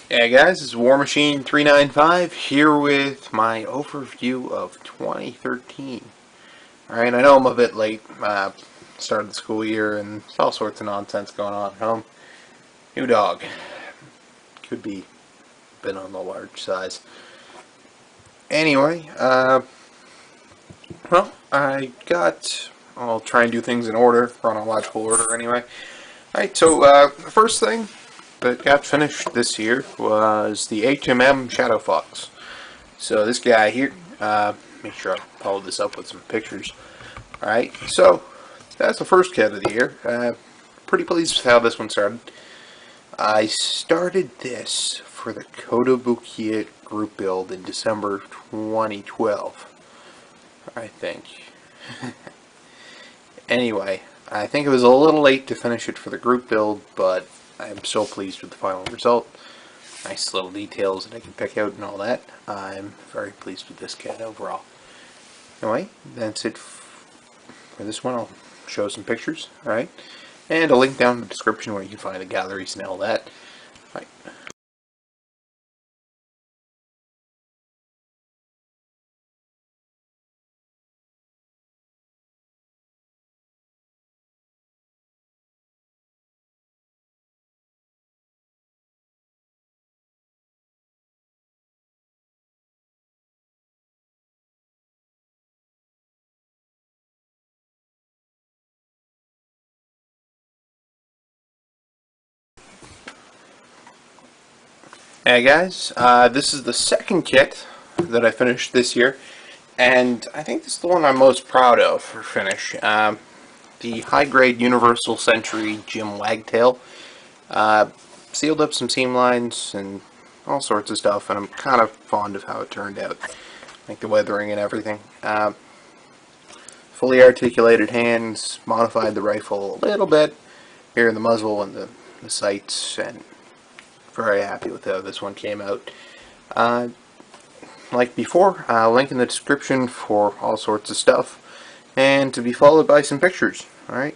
Hey guys, this is War Machine 395 here with my overview of 2013. Alright, I know I'm a bit late, started the school year and there's all sorts of nonsense going on at home. New dog. Could be a bit on the large size. Anyway, I'll try and do things in order, chronological order anyway. Alright, so the first thing that got finished this year was the HMM Shadow Fox. So this guy here, make sure I follow this up with some pictures. Alright, so that's the first kit of the year. Pretty pleased with how this one started. I started this for the Kotobukiya group build in December 2012, I think. Anyway, I think it was a little late to finish it for the group build, but I'm so pleased with the final result. Nice little details that I can pick out and all that. I'm very pleased with this kit overall. Anyway, that's it for this one. I'll show some pictures, alright? And a link down in the description where you can find the galleries and all that. Alright. Hey guys, this is the second kit that I finished this year, and I think this is the one I'm most proud of for finish. The high-grade Universal Century GM Wagtail. Sealed up some seam lines and all sorts of stuff, and I'm kind of fond of how it turned out. Like the weathering and everything. Fully articulated hands, modified the rifle a little bit here in the muzzle and the sights, and very happy with how this one came out. Like before, link in the description for all sorts of stuff, and to be followed by some pictures. Alright?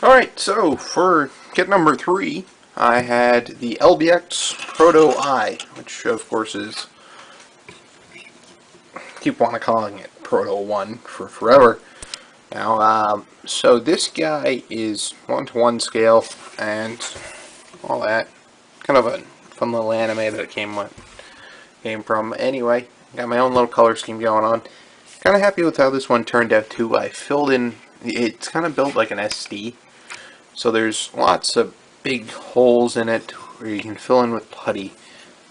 Alright, so for kit number 3, I had the LBX Proto I, which of course is, keep on calling it Proto 1 for forever. Now, so this guy is 1-to-1 scale and all that. Kind of a fun little anime that it came from. Anyway, got my own little color scheme going on. Kind of happy with how this one turned out too. I filled in, it's kind of built like an SD. So there's lots of big holes in it where you can fill in with putty.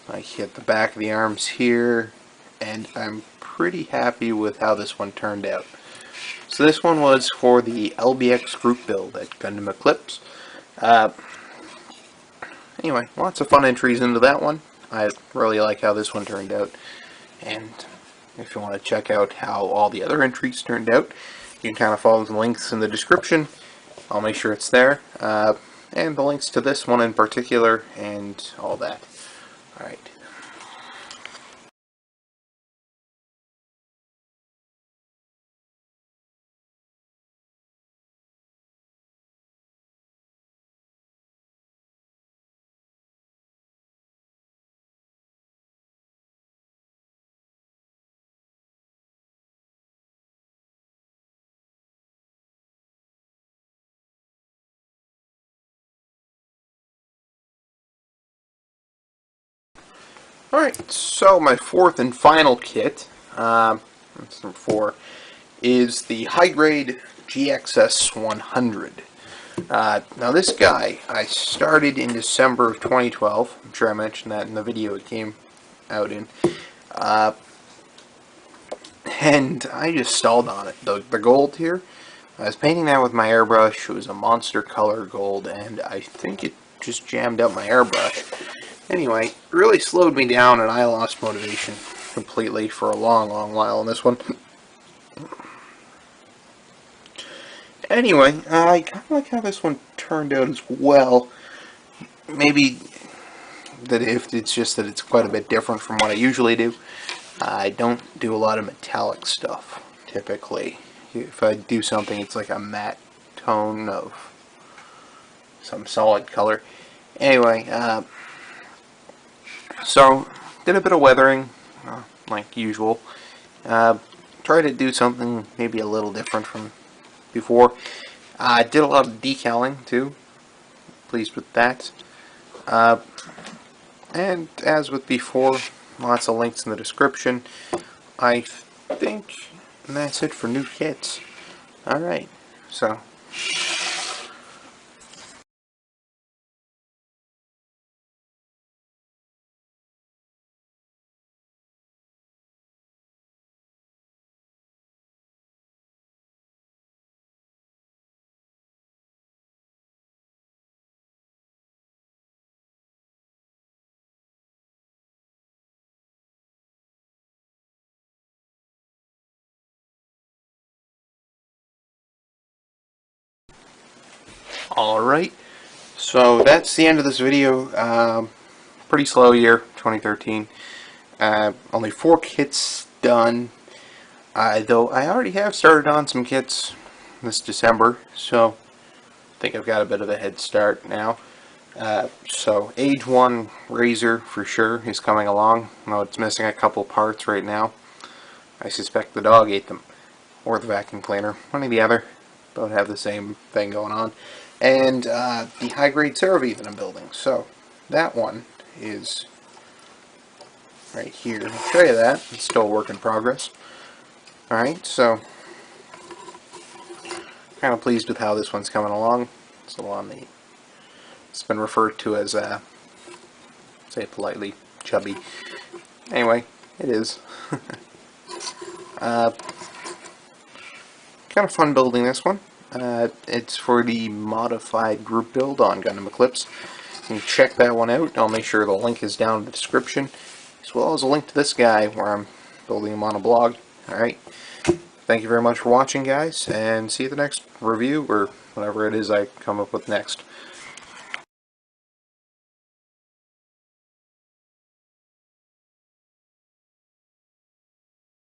Like at the back of the arms here, and I'm pretty happy with how this one turned out. So this one was for the LBX group build at Gundam Eclipse. Anyway, lots of fun entries into that one. I really like how this one turned out. And if you want to check out how all the other entries turned out, you can kind of follow the links in the description. I'll make sure it's there. And the links to this one in particular and all that. Alright. Alright, so my fourth and final kit, that's number 4, is the high-grade GXS 100. Now this guy, I started in December of 2012. I'm sure I mentioned that in the video it came out in. And I just stalled on it. The gold here, I was painting that with my airbrush. It was a monster color gold, and I think it just jammed up my airbrush. Anyway, it really slowed me down, and I lost motivation completely for a long, long while on this one. Anyway, I kind of like how this one turned out as well. Maybe that if it's just that it's quite a bit different from what I usually do. I don't do a lot of metallic stuff, typically. If I do something, it's like a matte tone of some solid color. Anyway, so did a bit of weathering, like usual. Tried to do something maybe a little different from before. I did a lot of decaling too. Pleased with that. And as with before, lots of links in the description. I think that's it for new kits. Alright, so alright, so that's the end of this video. Pretty slow year, 2013. Only 4 kits done. Though I already have started on some kits this December, so I think I've got a bit of a head start now. So AGE-1 Razor for sure is coming along. Though it's missing a couple parts right now. I suspect the dog ate them, or the vacuum cleaner, one or the other. Both have the same thing going on. And the high-grade Seravee that I'm building. So that one is right here. I'll show you that. It's still a work in progress. Alright, so kind of pleased with how this one's coming along. So on the, it's been referred to as say politely, chubby. Anyway, it is. Kind of fun building this one. It's for the modified group build on Gundam Eclipse. You can check that one out. I'll make sure the link is down in the description, as well as a link to this guy where I'm building him on a blog. Alright, thank you very much for watching, guys, and see you at the next review, or whatever it is I come up with next.